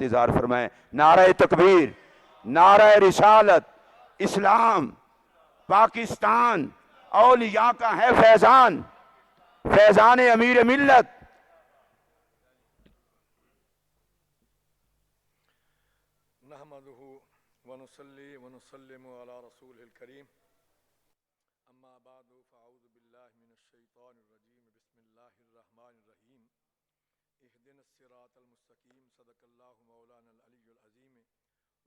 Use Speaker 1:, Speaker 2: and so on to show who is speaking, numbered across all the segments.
Speaker 1: اظہار فرمائیں۔ نعرہ تکبیر، نعرہ رسالت، اسلام، پاکستان اولیاء کا ہے فیضان، فیضان امیر ملت۔
Speaker 2: نحمدہ ونصلی ونسلم علی رسول الکریم، اما بعد فاعوذ باللہ من الشیطان الرجیم، بسم اللہ الرحمن الرحیم۔ اہدنا الصراط المستقیم، صدق اللہ مولانا العلی العظیم،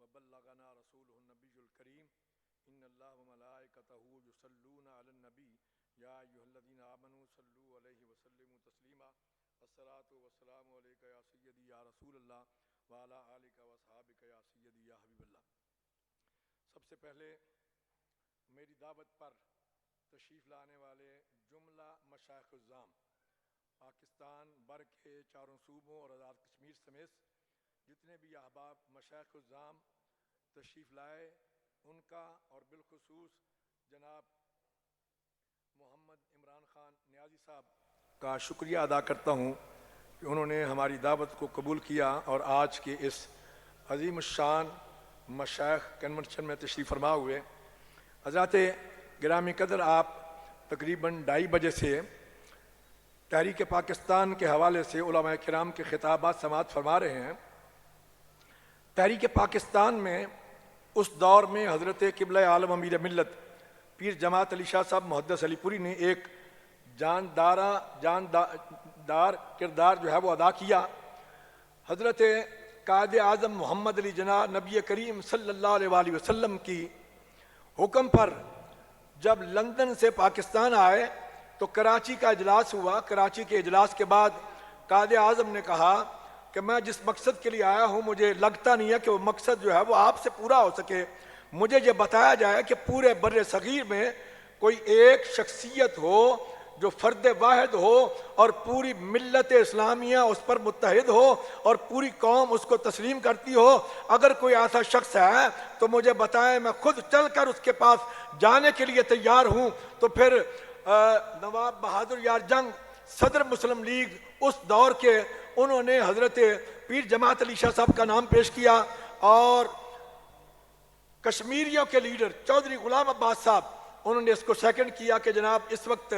Speaker 2: وبلغنا رسولہ النبی الکریم۔ ان اللہ وملائکتہ یصلون علی النبی، یا ایھا الذین آمنوا صلوا علیہ وسلموا تسلیما۔ الصلاۃ والسلام علیک یا سیدی یا رسول اللہ، وعلی آلک واصحابک یا سیدی یا حبیب اللہ۔ سب سے پہلے میری دعوت پر تشریف لانے والے جملہ مشائخ الزام، پاکستان بر کے چاروں صوبوں اور آزاد کشمیر سمیت جتنے بھی احباب مشائخ الزام تشریف لائے، ان کا اور بالخصوص جناب محمد عمران خان نیازی صاحب کا شکریہ ادا کرتا ہوں کہ انہوں نے ہماری دعوت کو قبول کیا اور آج کے اس عظیم الشان مشائخ کنونشن میں تشریف فرما ہوئے۔ حضرات گرامی قدر، آپ تقریباً 2:30 بجے سے تحریک پاکستان کے حوالے سے علماء کرام کے خطابات سماعت فرما رہے ہیں۔ تحریک پاکستان میں اس دور میں حضرت قبلہ عالم امیر ملت پیر جماعت علی شاہ صاحب محدث علی پوری نے ایک جاندار کردار جو ہے وہ ادا کیا۔ حضرت قائد اعظم محمد علی جناح نبی کریم صلی اللہ علیہ وآلہ وسلم کی حکم پر جب لندن سے پاکستان آئے تو کراچی کا اجلاس ہوا۔ کراچی کے اجلاس کے بعد قائد اعظم نے کہا کہ میں جس مقصد کے لیے آیا ہوں مجھے لگتا نہیں ہے کہ وہ مقصد جو ہے وہ آپ سے پورا ہو سکے۔ مجھے یہ بتایا جائے کہ پورے بر صغیر میں کوئی ایک شخصیت ہو جو فرد واحد ہو اور پوری ملت اسلامیہ اس پر متحد ہو اور پوری قوم اس کو تسلیم کرتی ہو۔ اگر کوئی ایسا شخص ہے تو مجھے بتائیں، میں خود چل کر اس کے پاس جانے کے لیے تیار ہوں۔ تو پھر نواب بہادر یار جنگ صدر مسلم لیگ اس دور کے، انہوں نے حضرت پیر جماعت علی شاہ صاحب کا نام پیش کیا، اور کشمیریوں کے لیڈر چودھری غلام عباس صاحب انہوں نے اس کو سیکنڈ کیا کہ جناب اس وقت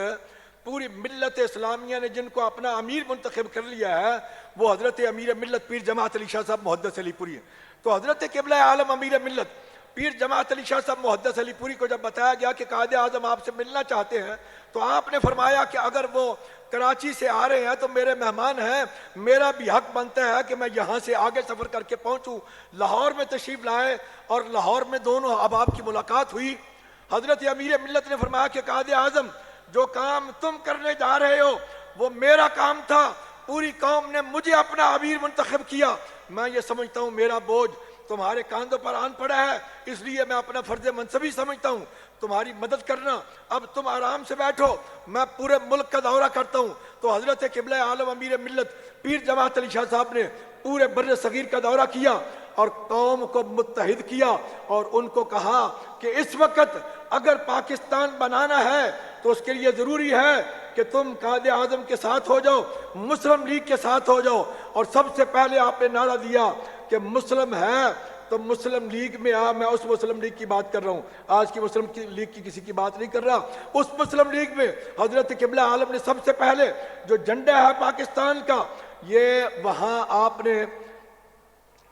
Speaker 2: پوری ملت اسلامیہ نے جن کو اپنا امیر منتخب کر لیا ہے وہ حضرت امیر ملت پیر جماعت علی شاہ صاحب محدث علی پوری ہیں۔ تو حضرت قبلہ عالم امیر ملت پیر جماعت علی شاہ صاحب محدث علی پوری کو جب بتایا گیا کہ قائد اعظم آپ سے ملنا چاہتے ہیں تو آپ نے فرمایا کہ اگر وہ کراچی سے آ رہے ہیں تو میرے مہمان ہیں، میرا بھی حق بنتا ہے کہ میں یہاں سے آگے سفر کر کے پہنچوں۔ لاہور میں تشریف لائے اور لاہور میں دونوں احباب کی ملاقات ہوئی۔ حضرت امیر ملت نے فرمایا کہ قائد اعظم جو کام تم کرنے جا رہے ہو وہ میرا کام تھا، پوری قوم نے مجھے اپنا امیر منتخب کیا، میں یہ سمجھتا ہوں میرا بوجھ تمہارے کاندھوں پر آن پڑا ہے، اس لیے میں اپنا فرض منصبی سمجھتا ہوں تمہاری مدد کرنا۔ اب تم آرام سے بیٹھو، میں پورے ملک کا دورہ کرتا ہوں۔ تو حضرت قبلہ عالم امیر ملت پیر جماعت علی شاہ صاحب نے پورے بر صغیر کا دورہ کیا اور قوم کو متحد کیا اور ان کو کہا کہ اس وقت اگر پاکستان بنانا ہے تو اس کے لیے ضروری ہے کہ تم قائد اعظم کے ساتھ ہو جاؤ، مسلم لیگ کے ساتھ ہو جاؤ۔ اور سب سے پہلے آپ نے نعرہ دیا کہ مسلم ہے تو مسلم لیگ میں آ۔ میں اس مسلم لیگ کی بات کر رہا ہوں، آج کی مسلم لیگ کی کسی کی بات نہیں کر رہا۔ اس مسلم لیگ میں حضرت قبلہ عالم نے سب سے پہلے جو جھنڈا ہے پاکستان کا، یہ وہاں آپ نے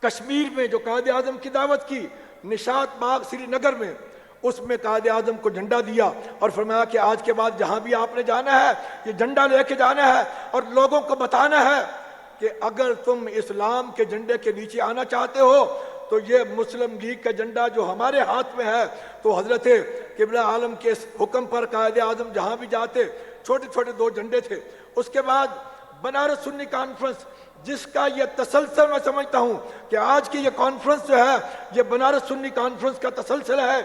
Speaker 2: کشمیر میں جو قائد اعظم کی دعوت کی نشاط باغ سری نگر میں، اس میں قائد اعظم کو جھنڈا دیا اور فرمایا کہ آج کے بعد جہاں بھی آپ نے جانا ہے یہ جھنڈا لے کے جانا ہے اور لوگوں کو بتانا ہے کہ اگر تم اسلام کے جھنڈے کے نیچے آنا چاہتے ہو تو یہ مسلم لیگ کا جھنڈا جو ہمارے ہاتھ میں ہے۔ تو حضرت قبلہ عالم کے اس حکم پر قائد اعظم جہاں بھی جاتے چھوٹے چھوٹے 2 جھنڈے تھے۔ اس کے بعد بنارس سنی کانفرنس، جس کا یہ تسلسل میں سمجھتا ہوں کہ آج کی یہ کانفرنس جو ہے یہ بنارس سنی کانفرنس کا تسلسل ہے۔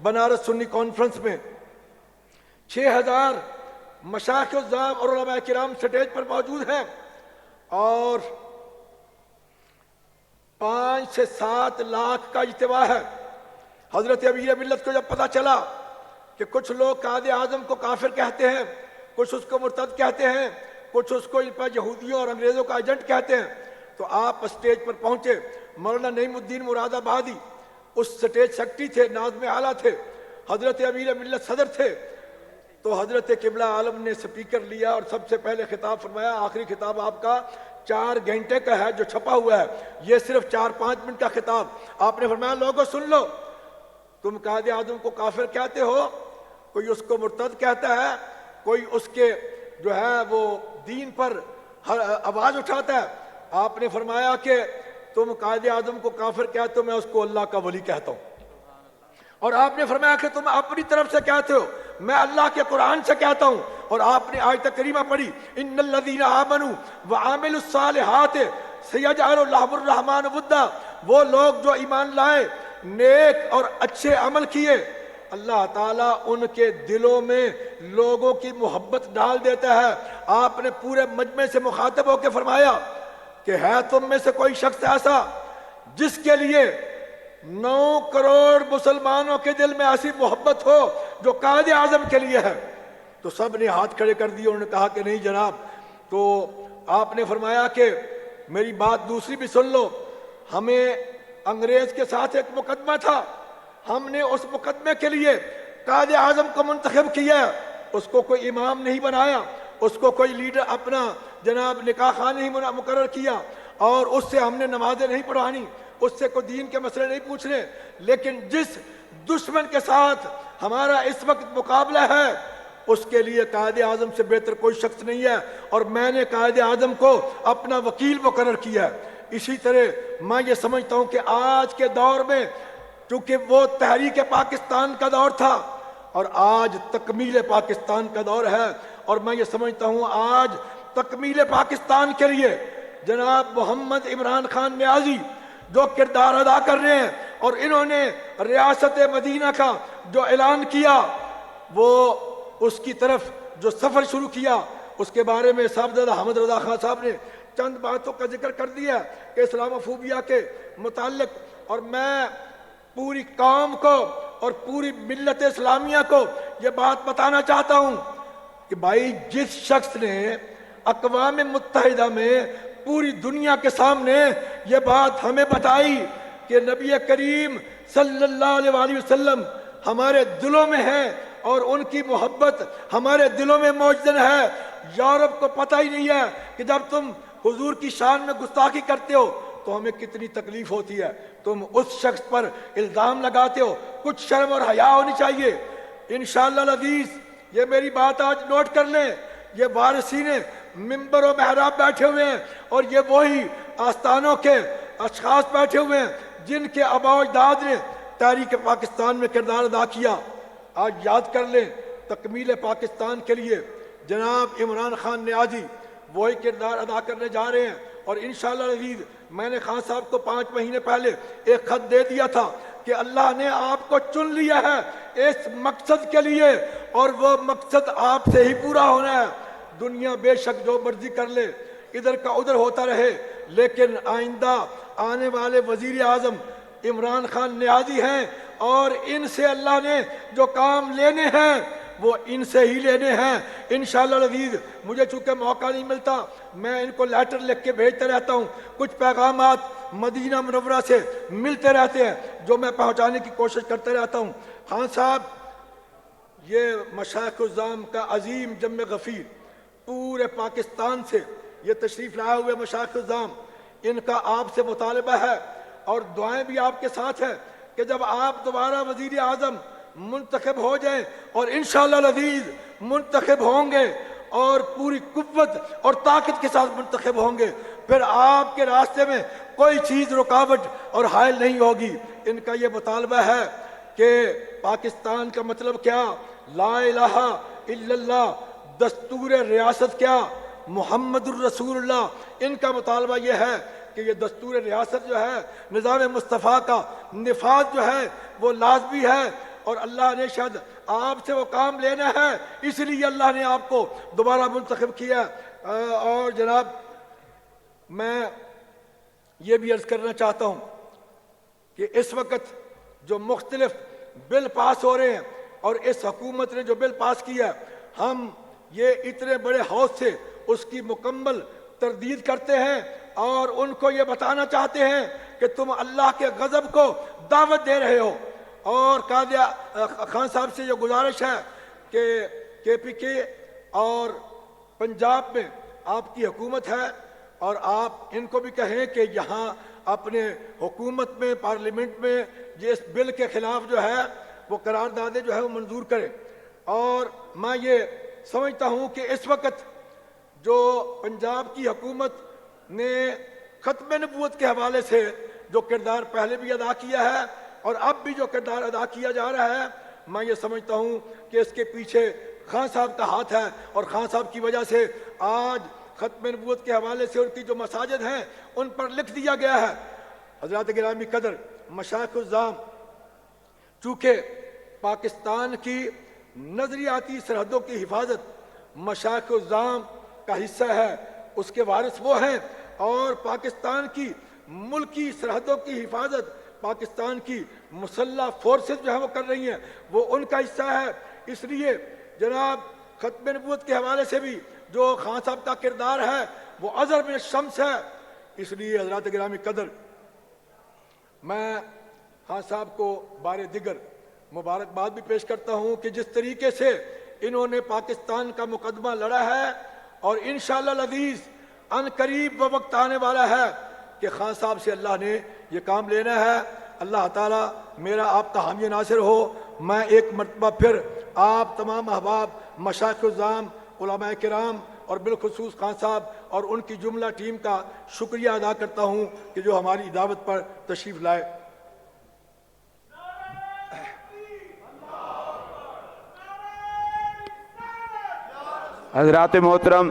Speaker 2: بنارس سنی کانفرنس میں 6000 مشائخ الزام اور علماء کرام سٹیج پر موجود ہیں اور 5 سے 7 لاکھ کا اجتماع ہے۔ حضرت امیر ملت کو جب پتہ چلا کہ کچھ لوگ قائد اعظم کو کافر کہتے ہیں، کچھ اس کو مرتد کہتے ہیں، کچھ اس کو یہودیوں اور انگریزوں کا ایجنٹ کہتے ہیں، تو آپ اسٹیج پر پہنچے. مولانا نعیم الدین مراد آبادی اس سٹیج سیکرٹری تھے, ناظم اعلیٰ تھے, حضرت امیر ملت صدر تھے. تو حضرت قبلہ عالم نے سپیکر لیا اور سب سے پہلے خطاب فرمایا. آخری خطاب آپ کا 4 گھنٹے کا ہے جو چھپا ہوا ہے, یہ صرف 4-5 منٹ کا خطاب. آپ نے فرمایا لوگوں سن لو, تم قائد اعظم کو کافر کہتے ہو, کوئی اس کو مرتد کہتا ہے, کوئی اس کے جو ہے وہ دین پر آواز اٹھاتا ہے. آپ نے فرمایا کہ تم قائد اعظم کو کافر کہتے ہو, میں اس کو اللہ کا ولی کہتا ہوں. اور آپ نے فرمایا کہ تم اپنی طرف سے کہتے ہو, میں اللہ کے قرآن سے کہتا ہوں. اور آپ نے آیت کریمہ پڑھی, ان الذین آمنوا وعملوا الصالحات سیجعل لهم الرحمن ودا. وہ لوگ جو ایمان لائے, نیک اور اچھے عمل کیے, اللہ تعالیٰ ان کے دلوں میں لوگوں کی محبت ڈال دیتا ہے. آپ نے پورے مجمع سے مخاطب ہو کے فرمایا کہ ہے تم میں سے کوئی شخص ایسا جس کے لیے 9 کروڑ مسلمانوں کے دل میں ایسی محبت ہو جو قائد اعظم کے لیے ہے؟ تو سب نے ہاتھ کھڑے کر دیے, انہوں نے کہا کہ نہیں جناب. تو آپ نے فرمایا کہ میری بات دوسری بھی سن لو, ہمیں انگریز کے ساتھ ایک مقدمہ تھا, ہم نے اس مقدمے کے لیے قائد اعظم کو منتخب کیا, اس کو کوئی امام نہیں بنایا, اس کو کوئی لیڈر اپنا جناب نکاح خان نہیں مقرر کیا, اور اس سے ہم نے نمازیں نہیں پڑھانی, اس سے کوئی دین کے مسئلے نہیں پوچھنے. لیکن جس دشمن کے ساتھ ہمارا اس وقت مقابلہ ہے, اس کے لیے قائد اعظم سے بہتر کوئی شخص نہیں ہے, اور میں نے قائد اعظم کو اپنا وکیل مقرر کیا ہے. اسی طرح میں یہ سمجھتا ہوں کہ آج کے دور میں, چونکہ وہ تحریک پاکستان کا دور تھا اور آج تکمیل پاکستان کا دور ہے, اور میں یہ سمجھتا ہوں آج تکمیل پاکستان کے لیے جناب محمد عمران خان نیازی جو کردار ادا کر رہے ہیں, اور انہوں نے ریاست مدینہ کا جو اعلان کیا, وہ اس کی طرف جو سفر شروع کیا, اس کے بارے میں صاحبزادہ حمد رضا خان صاحب نے چند باتوں کا ذکر کر دیا کہ اسلام فوبیا کے متعلق. اور میں پوری قوم کو اور پوری ملت اسلامیہ کو یہ بات بتانا چاہتا ہوں کہ بھائی, جس شخص نے اقوام متحدہ میں پوری دنیا کے سامنے یہ بات ہمیں بتائی کہ نبی کریم صلی اللہ علیہ وآلہ وسلم ہمارے دلوں میں ہے اور ان کی محبت ہمارے دلوں میں موجود ہے, یورپ کو پتہ ہی نہیں ہے کہ جب تم حضور کی شان میں گستاخی کرتے ہو تو ہمیں کتنی تکلیف ہوتی ہے. تم اس شخص پر الزام لگاتے ہو, کچھ شرم اور حیا ہونی چاہیے. انشاءاللہ العزیز یہ میری بات آج نوٹ کر لیں, یہ وارثین منبر و محراب بیٹھے ہوئے ہیں, اور یہ وہی آستانوں کے اشخاص بیٹھے ہوئے ہیں جن کے آباء و اجداد نے تحریک پاکستان میں کردار ادا کیا. آج یاد کر لیں, تکمیل پاکستان کے لیے جناب عمران خان نیازی وہی کردار ادا کرنے جا رہے ہیں. اور انشاءاللہ العزیز میں نے خان صاحب کو 5 مہینے پہلے ایک خط دے دیا تھا کہ اللہ نے آپ کو چن لیا ہے اس مقصد کے لیے, اور وہ مقصد آپ سے ہی پورا ہونا ہے. دنیا بے شک جو مرضی کر لے, ادھر کا ادھر ہوتا رہے, لیکن آئندہ آنے والے وزیر اعظم عمران خان نیازی ہیں, اور ان سے اللہ نے جو کام لینے ہیں وہ ان سے ہی لینے ہیں انشاءاللہ العزیز. مجھے چونکہ موقع نہیں ملتا, میں ان کو لیٹر لکھ کے بھیجتے رہتا ہوں, کچھ پیغامات مدینہ منورہ سے ملتے رہتے ہیں جو میں پہنچانے کی کوشش کرتے رہتا ہوں. خان صاحب, یہ مشائخ الزام کا عظیم جمع غفیر پورے پاکستان سے یہ تشریف لائے ہوئے مشائخ الزام, ان کا آپ سے مطالبہ ہے اور دعائیں بھی آپ کے ساتھ ہیں کہ جب آپ دوبارہ وزیر اعظم منتخب ہو جائیں, اور انشاءاللہ العزیز منتخب ہوں گے اور پوری قوت اور طاقت کے ساتھ منتخب ہوں گے, پھر آپ کے راستے میں کوئی چیز رکاوٹ اور حائل نہیں ہوگی. ان کا یہ مطالبہ ہے کہ پاکستان کا مطلب کیا, لا الہ الا اللہ, دستور ریاست کیا, محمد الرسول اللہ. ان کا مطالبہ یہ ہے کہ یہ دستور ریاست جو ہے, نظام مصطفیٰ کا نفاذ جو ہے وہ لازمی ہے, اور اللہ نے شاید آپ سے وہ کام لینا ہے, اس لیے اللہ نے آپ کو دوبارہ منتخب کیا. اور جناب میں یہ بھی عرض کرنا چاہتا ہوں کہ اس وقت جو مختلف بل پاس ہو رہے ہیں, اور اس حکومت نے جو بل پاس کیا, ہم یہ اتنے بڑے حوص سے اس کی مکمل تردید کرتے ہیں, اور ان کو یہ بتانا چاہتے ہیں کہ تم اللہ کے غضب کو دعوت دے رہے ہو. اور قاضی خان صاحب سے یہ گزارش ہے کہ KPK اور پنجاب میں آپ کی حکومت ہے، اور آپ ان کو بھی کہیں کہ یہاں اپنے حکومت میں پارلیمنٹ میں اس بل کے خلاف جو ہے وہ قراردادیں جو ہے وہ منظور کریں. اور میں یہ سمجھتا ہوں کہ اس وقت جو پنجاب کی حکومت نے ختم نبوت کے حوالے سے جو کردار پہلے بھی ادا کیا ہے اور اب بھی جو کردار ادا کیا جا رہا ہے، میں یہ سمجھتا ہوں کہ اس کے پیچھے خان صاحب کا ہاتھ ہے، اور خان صاحب کی وجہ سے آج ختم نبوت کے حوالے سے ان کی جو مساجد ہیں ان پر لکھ دیا گیا ہے. حضرات گرامی قدر، مشائخ الزام چونکہ پاکستان کی نظریاتی سرحدوں کی حفاظت مشائخ الزام کا حصہ ہے، اس کے وارث وہ ہیں، اور پاکستان کی ملکی سرحدوں کی حفاظت پاکستان کی مسلح فورسز جو ہیں وہ کر رہی ہیں، وہ ان کا حصہ ہے. اس لیے جناب ختم نبوت کے حوالے سے بھی جو خان صاحب کا کردار ہے وہ ازہر من الشمس ہے. اس لیے حضرات گرامی قدر، میں خان صاحب کو بار دیگر مبارکباد بھی پیش کرتا ہوں کہ جس طریقے سے انہوں نے پاکستان کا مقدمہ لڑا ہے، اور انشاءاللہ العزیز ان قریب وہ وقت آنے والا ہے کہ خان صاحب سے اللہ نے یہ کام لینا ہے. اللہ تعالیٰ میرا آپ کا حامی ناصر ہو. میں ایک مرتبہ پھر آپ تمام احباب، مشائخ الزام، علماء کرام اور بالخصوص خان صاحب اور ان کی جملہ ٹیم کا شکریہ ادا کرتا ہوں کہ جو ہماری دعوت پر تشریف لائے.
Speaker 1: حضرات محترم،